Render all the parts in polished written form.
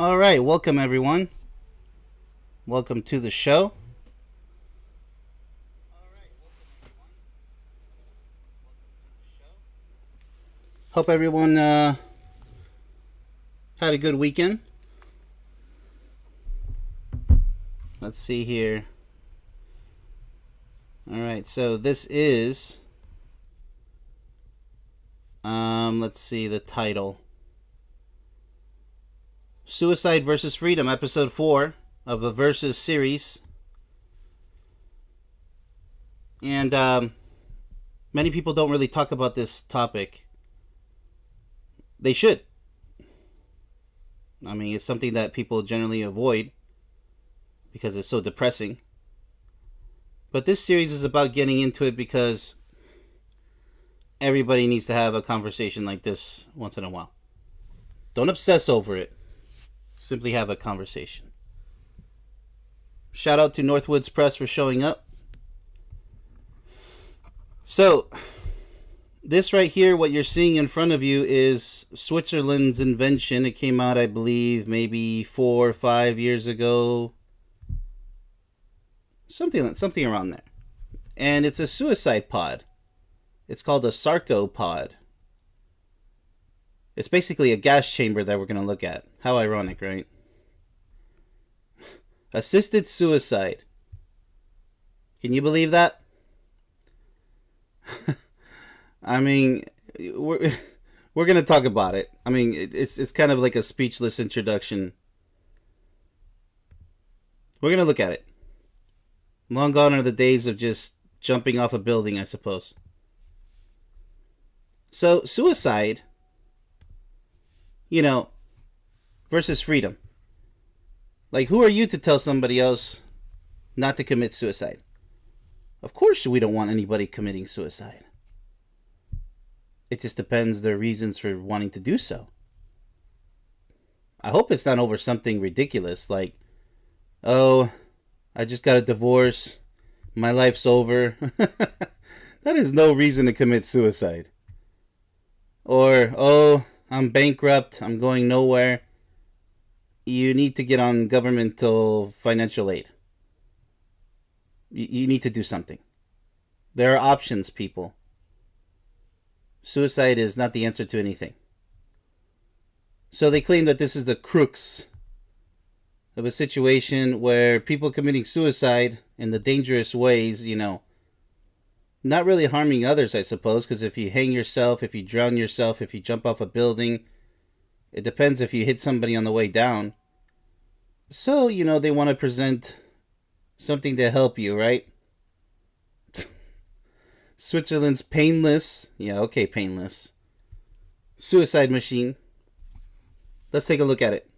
All right, welcome everyone. Welcome to the show. Hope everyone had a good weekend. Let's see here. All right, so this is let's see the title. Suicide versus Freedom, episode 4 of the Versus series. And many people don't really talk about this topic. They should. I mean, it's something that people generally avoid because it's so depressing. But this series is about getting into it because everybody needs to have a conversation like this once in a while. Don't obsess over it. Simply have a conversation. Shout out to Northwoods Press for showing up. So, this right here, what you're seeing in front of you is Switzerland's invention. It came out, I believe, maybe 4 or 5 years ago. Something around there. And it's a suicide pod. It's called a sarcopod. It's basically a gas chamber that we're going to look at. How ironic, right? Assisted suicide. Can you believe that? I mean, we're going to talk about it. I mean, it's kind of like a speechless introduction. We're going to look at it. Long gone are the days of just jumping off a building, I suppose. So, suicide, versus freedom. Like, who are you to tell somebody else not to commit suicide? Of course we don't want anybody committing suicide. It just depends their reasons for wanting to do so. I hope it's not over something ridiculous like, oh, I just got a divorce, my life's over. That is no reason to commit suicide. Or, oh, I'm bankrupt, I'm going nowhere. You need to get on governmental financial aid. You need to do something. There are options, people. Suicide is not the answer to anything. So they claim that this is the crux of a situation where people committing suicide in the dangerous ways, not really harming others, I suppose, because if you hang yourself, if you drown yourself, if you jump off a building, it depends if you hit somebody on the way down. So, they want to present something to help you, right? Switzerland's painless, painless suicide machine. Let's take a look at it.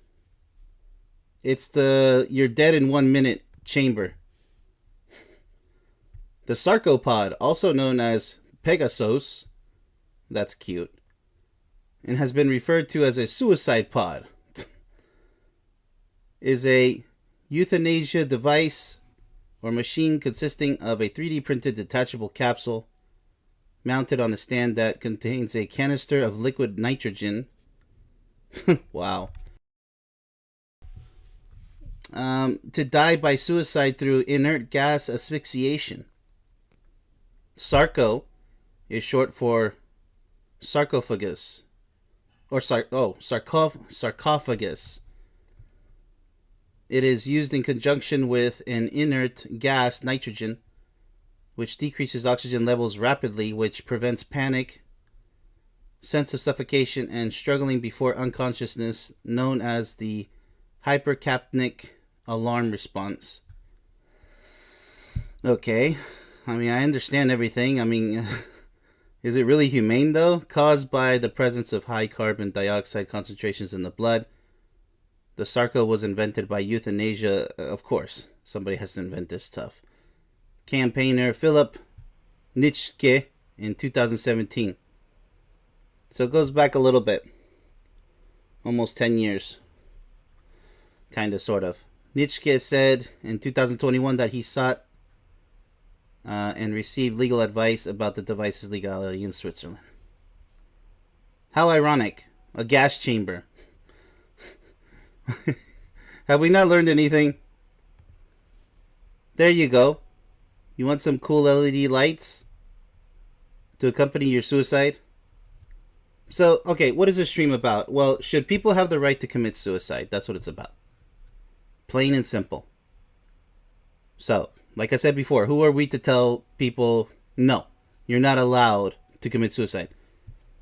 It's the you're dead in 1 minute chamber. The sarcopod, also known as Pegasus, that's cute, and has been referred to as a suicide pod, is a euthanasia device or machine consisting of a 3D printed detachable capsule mounted on a stand that contains a canister of liquid nitrogen. Wow. To die by suicide through inert gas asphyxiation. Sarco is short for sarcophagus, or sarcophagus. It is used in conjunction with an inert gas, nitrogen, which decreases oxygen levels rapidly, which prevents panic, sense of suffocation, and struggling before unconsciousness, known as the hypercapnic alarm response. Okay, I mean, I understand everything. I mean, is it really humane, though? Caused by the presence of high carbon dioxide concentrations in the blood. The Sarco was invented by euthanasia. Of course, somebody has to invent this stuff. Campaigner Philip Nitschke in 2017. So it goes back a little bit. Almost 10 years. Kind of, sort of. Nitschke said in 2021 that he sought and received legal advice about the device's legality in Switzerland. How ironic. A gas chamber. Have we not learned anything? There you go. You want some cool LED lights to accompany your suicide? So, okay, what is this stream about? Well, should people have the right to commit suicide? That's what it's about. Plain and simple. So, like I said before, who are we to tell people, no, you're not allowed to commit suicide?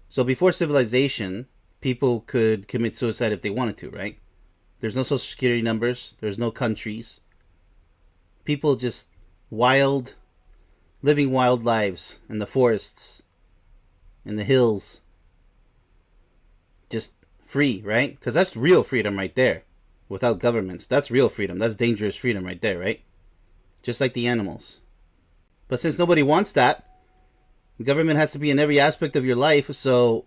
So, before civilization, people could commit suicide if they wanted to, right? There's no social security numbers, there's no countries. People just living wild lives in the forests, in the hills. Just free, right? Because that's real freedom right there. Without governments, that's real freedom. That's dangerous freedom right there, right? Just like the animals. But since nobody wants that, the government has to be in every aspect of your life, so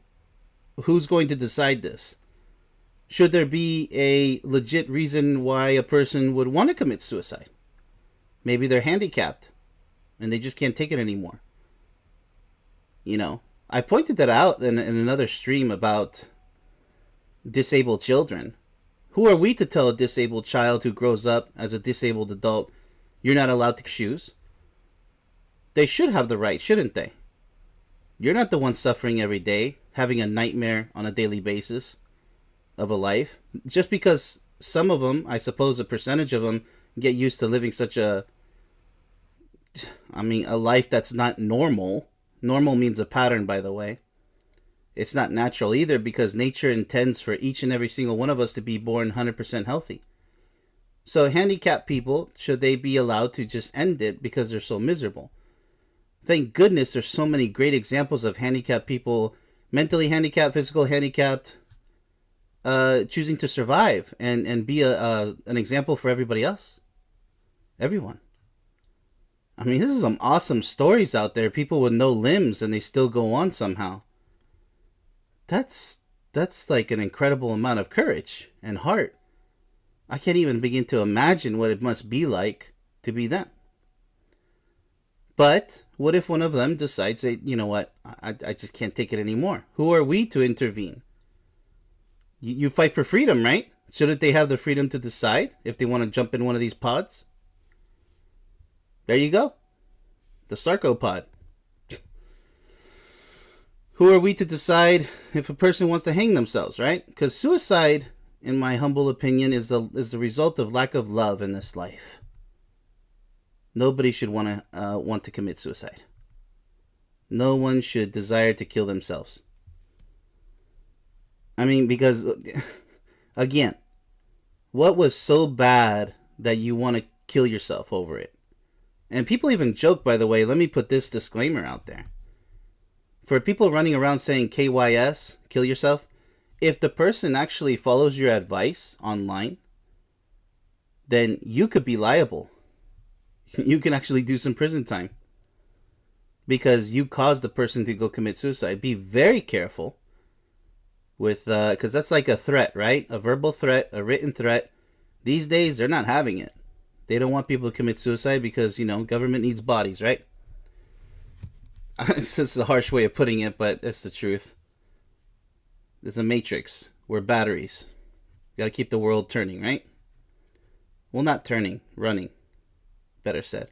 who's going to decide this? Should there be a legit reason why a person would want to commit suicide? Maybe they're handicapped and they just can't take it anymore. You know, I pointed that out in another stream about disabled children. Who are we to tell a disabled child who grows up as a disabled adult, you're not allowed to choose? They should have the right, shouldn't they? You're not the one suffering every day, having a nightmare on a daily basis of a life. Just because some of them, I suppose a percentage of them, get used to living such a life that's not normal. Normal means a pattern, by the way. It's not natural either, because nature intends for each and every single one of us to be born 100% healthy. So handicapped people, should they be allowed to just end it because they're so miserable? Thank goodness there's so many great examples of handicapped people, mentally handicapped, physical handicapped, choosing to survive and be an example for everybody else. Everyone. I mean, this is some awesome stories out there. People with no limbs and they still go on somehow. That's like an incredible amount of courage and heart. I can't even begin to imagine what it must be like to be them. But what if one of them decides that, you know what, I just can't take it anymore? Who are we to intervene? You fight for freedom, right? Shouldn't they have the freedom to decide if they want to jump in one of these pods? There you go. The sarcopod. Who are we to decide if a person wants to hang themselves, right? Because suicide, in my humble opinion, is the result of lack of love in this life. Nobody should want to commit suicide. No one should desire to kill themselves. I mean, because, again, what was so bad that you want to kill yourself over it? And people even joke, by the way, let me put this disclaimer out there. For people running around saying KYS, kill yourself, if the person actually follows your advice online, then you could be liable. You can actually do some prison time. Because you caused the person to go commit suicide. Be very careful with, because that's like a threat, right? A verbal threat, a written threat. These days, they're not having it. They don't want people to commit suicide because, government needs bodies, right? It's just a harsh way of putting it, but it's the truth. It's a matrix. We're batteries. You gotta keep the world turning, right? Well, not turning, running. Better said.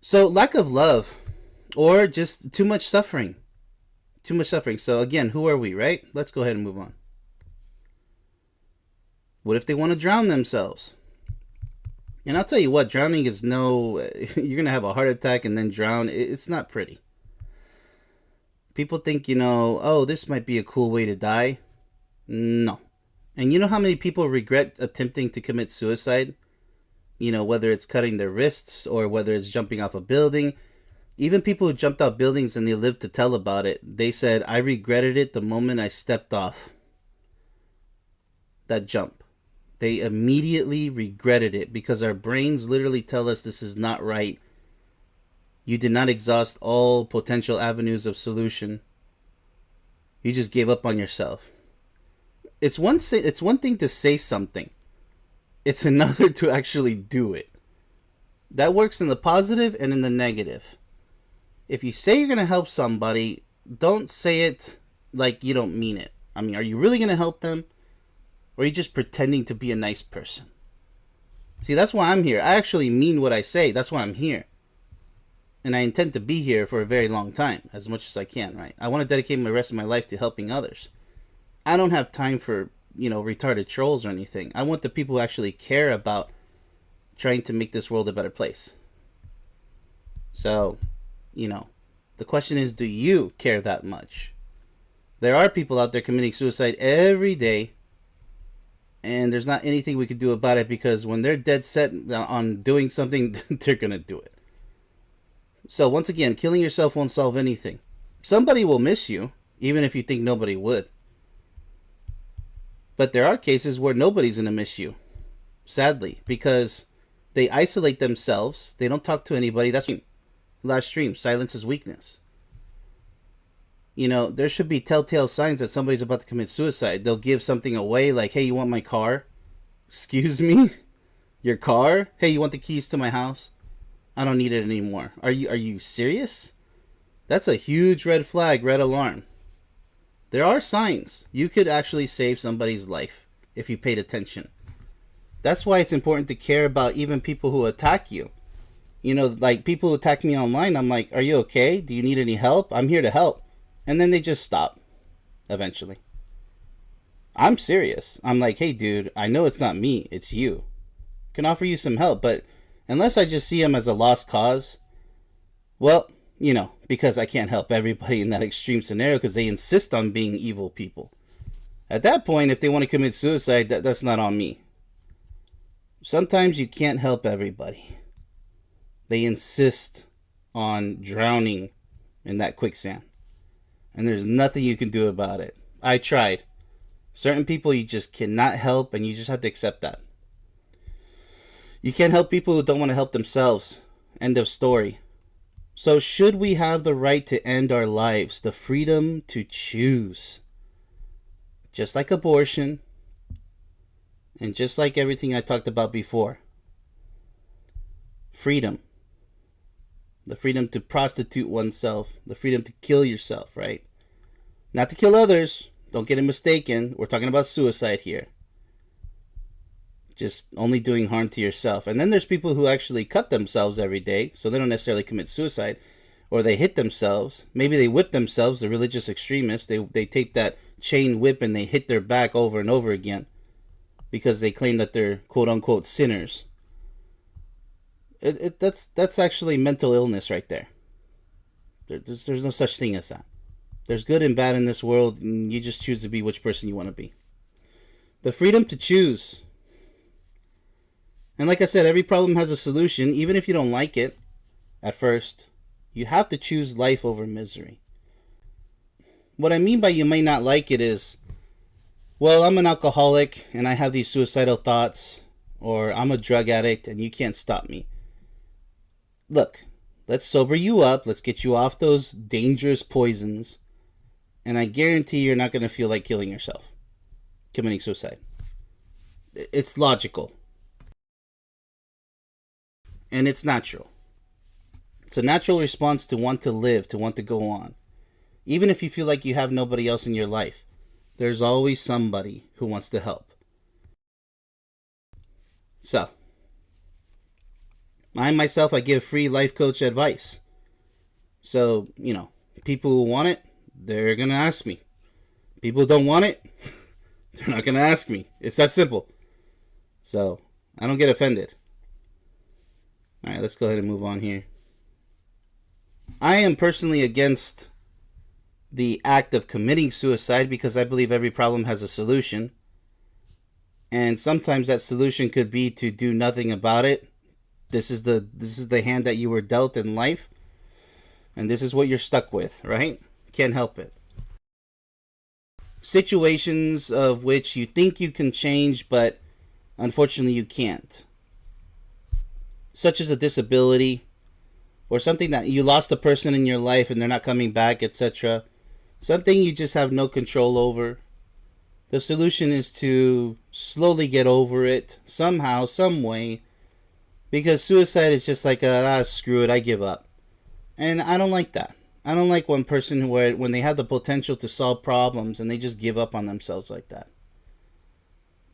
So, lack of love, or just too much suffering. Too much suffering. So, again, who are we, right? Let's go ahead and move on. What if they want to drown themselves? And I'll tell you what, drowning is you're going to have a heart attack and then drown. It's not pretty. People think, oh, this might be a cool way to die. No. And you know how many people regret attempting to commit suicide? Whether it's cutting their wrists or whether it's jumping off a building. Even people who jumped off buildings and they lived to tell about it, they said, I regretted it the moment I stepped off that jump. They immediately regretted it because our brains literally tell us this is not right. You did not exhaust all potential avenues of solution. You just gave up on yourself. It's one thing to say something. It's another to actually do it. That works in the positive and in the negative. If you say you're going to help somebody, don't say it like you don't mean it. I mean, are you really going to help them? Or are you just pretending to be a nice person? See, that's why I'm here. I actually mean what I say. That's why I'm here. And I intend to be here for a very long time, as much as I can, right? I want to dedicate the rest of my life to helping others. I don't have time for, retarded trolls or anything. I want the people who actually care about trying to make this world a better place. So, the question is, do you care that much? There are people out there committing suicide every day, and there's not anything we can do about it, because when they're dead set on doing something, they're going to do it. So once again, killing yourself won't solve anything. Somebody will miss you, even if you think nobody would. But there are cases where nobody's going to miss you, sadly, because they isolate themselves. They don't talk to anybody. That's last stream. Silence is weakness. There should be telltale signs that somebody's about to commit suicide. They'll give something away, like, hey, you want my car? Excuse me? Your car? Hey, you want the keys to my house? I don't need it anymore. Are you serious? That's a huge red flag, red alarm. There are signs. You could actually save somebody's life if you paid attention. That's why it's important to care about even people who attack you. Like people who attack me online, I'm like, are you okay? Do you need any help? I'm here to help. And then they just stop eventually. I'm serious. I'm like, hey, dude, I know it's not me. It's you. I can offer you some help, but unless I just see them as a lost cause, well, because I can't help everybody in that extreme scenario because they insist on being evil people. At that point, if they want to commit suicide, that's not on me. Sometimes you can't help everybody. They insist on drowning in that quicksand. And there's nothing you can do about it. I tried. Certain people you just cannot help, and you just have to accept that. You can't help people who don't want to help themselves. End of story. So should we have the right to end our lives, the freedom to choose? Just like abortion, and just like everything I talked about before. Freedom. The freedom to prostitute oneself. The freedom to kill yourself, right? Not to kill others. Don't get it mistaken. We're talking about suicide here. Just only doing harm to yourself. And then there's people who actually cut themselves every day, so they don't necessarily commit suicide. Or they hit themselves. Maybe they whip themselves, the religious extremists. They take that chain whip and they hit their back over and over again because they claim that they're quote-unquote sinners. That's actually mental illness right there. There's no such thing as that. There's good and bad in this world, and you just choose to be which person you want to be. The freedom to choose. And like I said, every problem has a solution, even if you don't like it at first. You have to choose life over misery. What I mean by you may not like it is, well, I'm an alcoholic and I have these suicidal thoughts, or I'm a drug addict and you can't stop me. Look, let's sober you up. Let's get you off those dangerous poisons. And I guarantee you're not going to feel like killing yourself, committing suicide. It's logical. And it's natural. It's a natural response to want to live, to want to go on. Even if you feel like you have nobody else in your life, there's always somebody who wants to help. So, I give free life coach advice. So, people who want it, they're going to ask me. People who don't want it, they're not going to ask me. It's that simple. So, I don't get offended. All right, let's go ahead and move on here. I am personally against the act of committing suicide because I believe every problem has a solution. And sometimes that solution could be to do nothing about it. This is the hand that you were dealt in life. And this is what you're stuck with, right? Can't help it. Situations of which you think you can change, but unfortunately you can't. Such as a disability, or something that you lost a person in your life and they're not coming back, etc. Something you just have no control over. The solution is to slowly get over it, somehow, some way. Because suicide is just like, screw it, I give up. And I don't like that. I don't like one person when they have the potential to solve problems and they just give up on themselves like that.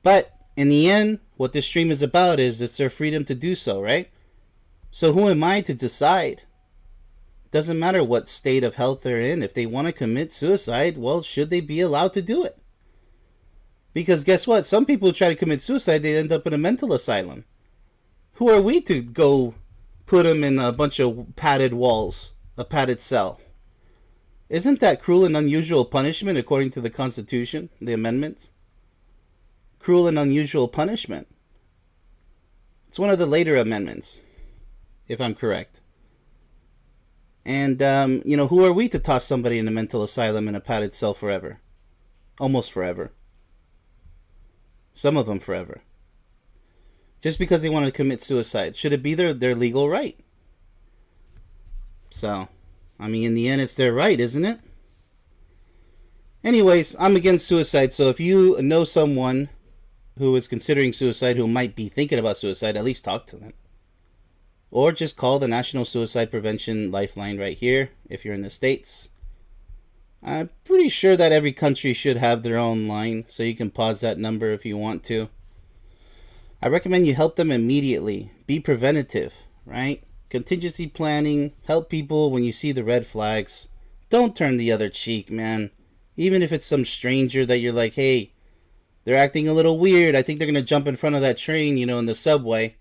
But in the end, what this stream is about is it's their freedom to do so, right? So who am I to decide? Doesn't matter what state of health they're in. If they want to commit suicide, well, should they be allowed to do it? Because guess what? Some people try to commit suicide, they end up in a mental asylum. Who are we to go put them in a bunch of padded walls, a padded cell? Isn't that cruel and unusual punishment according to the Constitution, the amendments? Cruel and unusual punishment. It's one of the later amendments, if I'm correct. And, who are we to toss somebody in a mental asylum in a padded cell forever? Almost forever. Some of them forever. Just because they want to commit suicide. Should it be their legal right? So, in the end, it's their right, isn't it? Anyways, I'm against suicide, so if you know someone who is considering suicide, who might be thinking about suicide, at least talk to them. Or just call the National Suicide Prevention Lifeline right here, if you're in the States. I'm pretty sure that every country should have their own line, so you can pause that number if you want to. I recommend you help them immediately. Be preventative, right? Contingency planning. Help people when you see the red flags. Don't turn the other cheek, man. Even if it's some stranger that you're like, hey, they're acting a little weird. I think they're going to jump in front of that train, in the subway.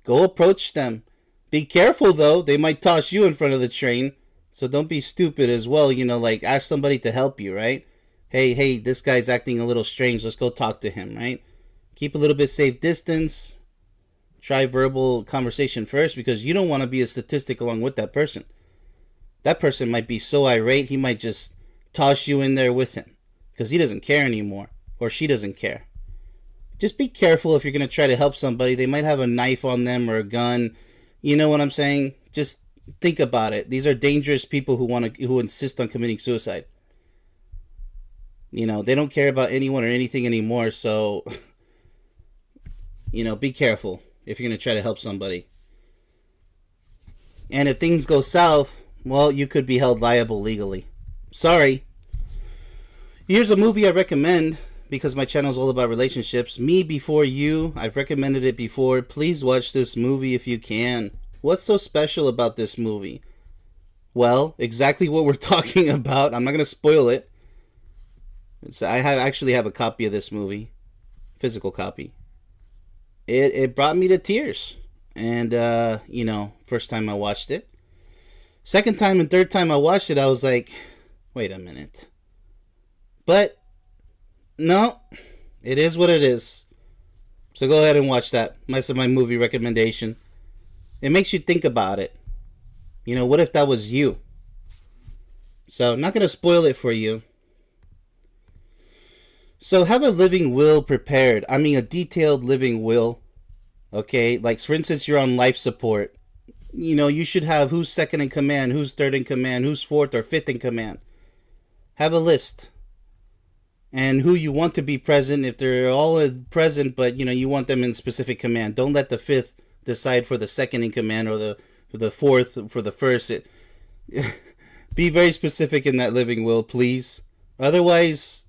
Go approach them. Be careful, though. They might toss you in front of the train. So don't be stupid as well. Ask somebody to help you, right? Hey, this guy's acting a little strange. Let's go talk to him, right? Keep a little bit safe distance. Try verbal conversation first, because you don't want to be a statistic along with that person. That person might be so irate, he might just toss you in there with him because he doesn't care anymore, or she doesn't care. Just be careful if you're going to try to help somebody. They might have a knife on them or a gun. You know what I'm saying? Just think about it. These are dangerous people who insist on committing suicide. They don't care about anyone or anything anymore, so be careful if you're going to try to help somebody. And if things go south, well, you could be held liable legally. Sorry. Here's a movie I recommend, because my channel is all about relationships. Me Before You. I've recommended it before. Please watch this movie if you can. What's so special about this movie? Well, exactly what we're talking about. I'm not going to spoil it. I actually have a copy of this movie. Physical copy. It brought me to tears. And, first time I watched it. Second time and third time I watched it, I was like, wait a minute. But, no, it is what it is. So go ahead and watch that. That's my movie recommendation. It makes you think about it. What if that was you? So, I'm not going to spoil it for you. So, have a living will prepared. A detailed living will. Okay? Like, for instance, you're on life support. You should have who's second in command, who's third in command, who's fourth or fifth in command. Have a list. And who you want to be present, if they're all present, but, you want them in specific command. Don't let the fifth decide for the second in command, or the fourth for the first. Be very specific in that living will, please. Otherwise,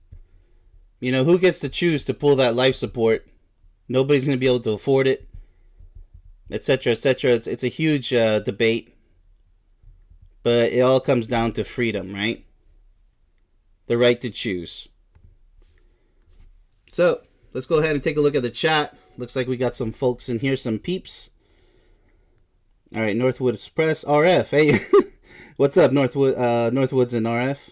who gets to choose to pull that life support? Nobody's going to be able to afford it, etc., etc. It's a huge debate, but it all comes down to freedom, right? The right to choose. So, let's go ahead and take a look at the chat. Looks like we got some folks in here, some peeps. All right, Northwood Express, RF. Hey, what's up, Northwoods and RF?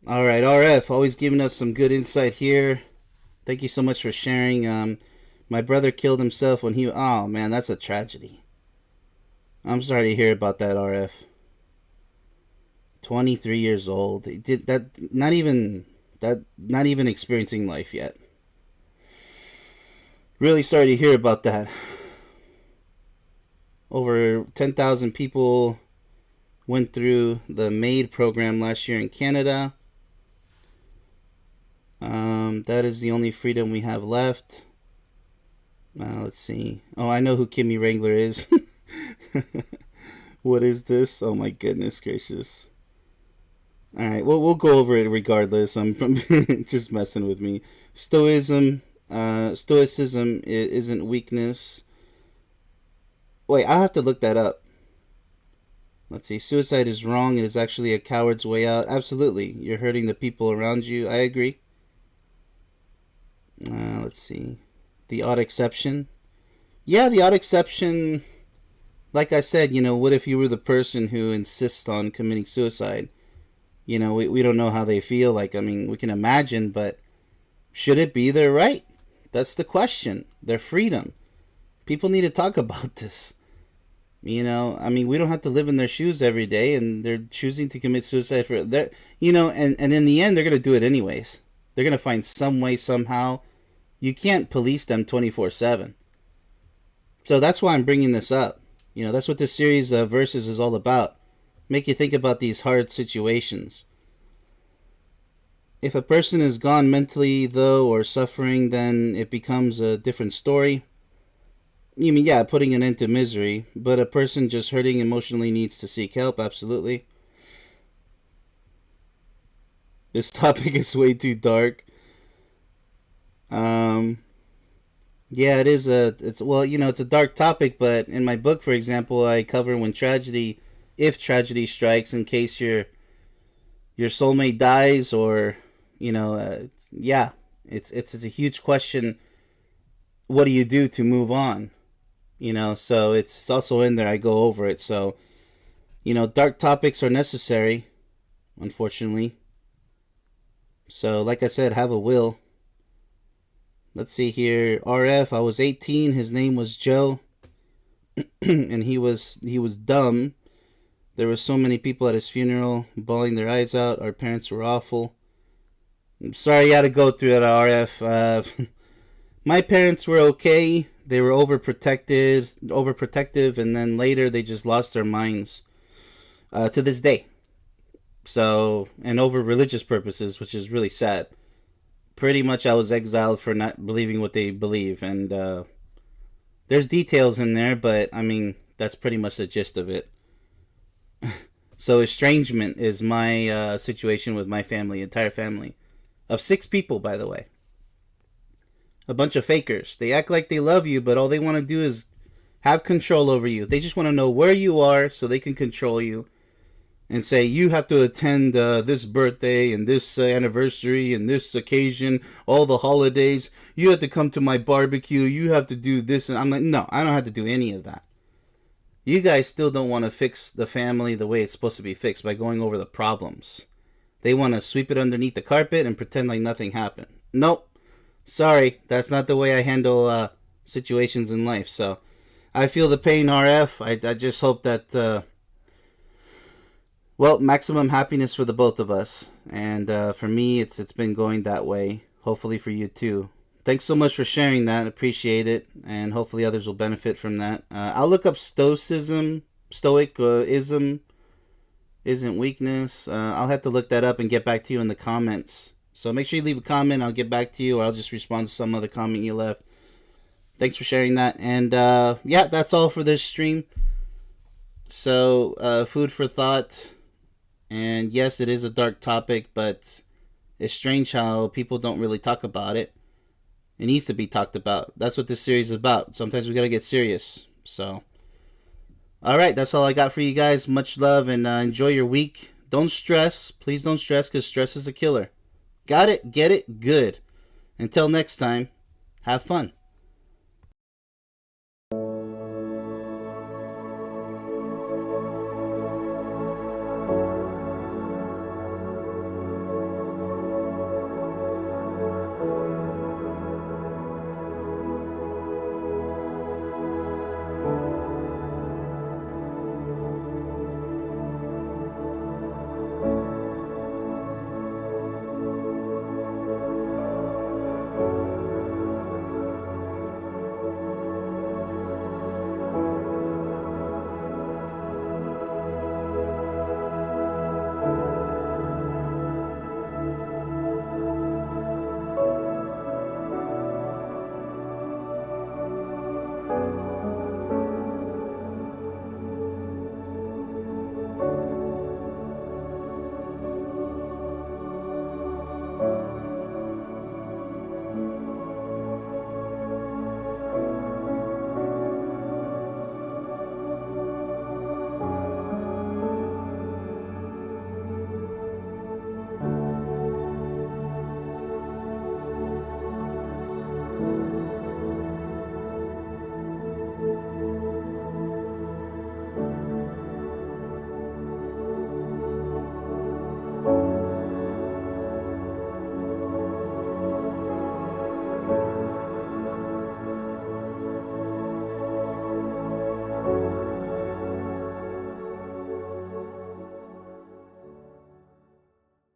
All right, RF, always giving us some good insight here. Thank you so much for sharing. My brother killed himself when he... Oh, man, that's a tragedy. I'm sorry to hear about that, RF. 23 years old. He did that. Not even experiencing life yet. Really sorry to hear about that. Over 10,000 people went through the MAID program last year in Canada. That is the only freedom we have left. Let's see. Oh, I know who Kimmy Wrangler is. What is this? Oh my goodness gracious. All right, well, we'll go over it regardless. I'm just messing with me. Stoicism isn't weakness. Wait, I'll have to look that up. Let's see. Suicide is wrong. It is actually a coward's way out. Absolutely. You're hurting the people around you. I agree. Let's see. The odd exception. Yeah, the odd exception. Like I said, what if you were the person who insists on committing suicide? We don't know how they feel. Like, I mean, we can imagine, but should it be their right? That's the question. Their freedom. People need to talk about this. I mean, we don't have to live in their shoes every day, and they're choosing to commit suicide for their, and in the end, they're going to do it anyways. They're going to find some way, somehow. You can't police them 24/7. So that's why I'm bringing this up. That's what this series of verses is all about. Make you think about these hard situations. If a person is gone mentally, though, or suffering, then it becomes a different story. You mean, yeah, putting an end to misery, but a person just hurting emotionally needs to seek help, absolutely. This topic is way too dark. Yeah, it is it's a dark topic, but in my book, for example, I cover if tragedy strikes, in case your soulmate dies, or, yeah, it's a huge question. What do you do to move on? So it's also in there. I go over it. So, dark topics are necessary, unfortunately. So, like I said, have a will. Let's see here. RF, I was 18. His name was Joe. And he was dumb. There were so many people at his funeral bawling their eyes out. Our parents were awful. I'm sorry you had to go through that, RF. My parents were okay. They were overprotective, and then later they just lost their minds to this day. So, and over religious purposes, which is really sad. Pretty much I was exiled for not believing what they believe, and there's details in there, but I mean, that's pretty much the gist of it. So estrangement is my situation with my family, entire family. Of 6 people, by the way. A bunch of fakers. They act like they love you, but all they want to do is have control over you. They just want to know where you are so they can control you and say, you have to attend this birthday and this anniversary and this occasion, all the holidays. You have to come to my barbecue. You have to do this. And I'm like, no, I don't have to do any of that. You guys still don't want to fix the family the way it's supposed to be fixed, by going over the problems. They want to sweep it underneath the carpet and pretend like nothing happened. Nope. Sorry, that's not the way I handle situations in life. So I feel the pain, RF. I just hope that, maximum happiness for the both of us. And for me, it's been going that way. Hopefully for you too. Thanks so much for sharing that. Appreciate it. And hopefully others will benefit from that. I'll look up stoicism. Stoicism isn't weakness. I'll have to look that up and get back to you in the comments. So make sure you leave a comment. I'll get back to you, or I'll just respond to some other comment you left. Thanks for sharing that. And yeah, that's all for this stream. So food for thought. And yes, it is a dark topic, but it's strange how people don't really talk about it. It needs to be talked about. That's what this series is about. Sometimes we got to get serious. So, all right, that's all I got for you guys. Much love, and enjoy your week. Don't stress. Please don't stress, because stress is a killer. Got it? Get it? Good. Until next time, have fun.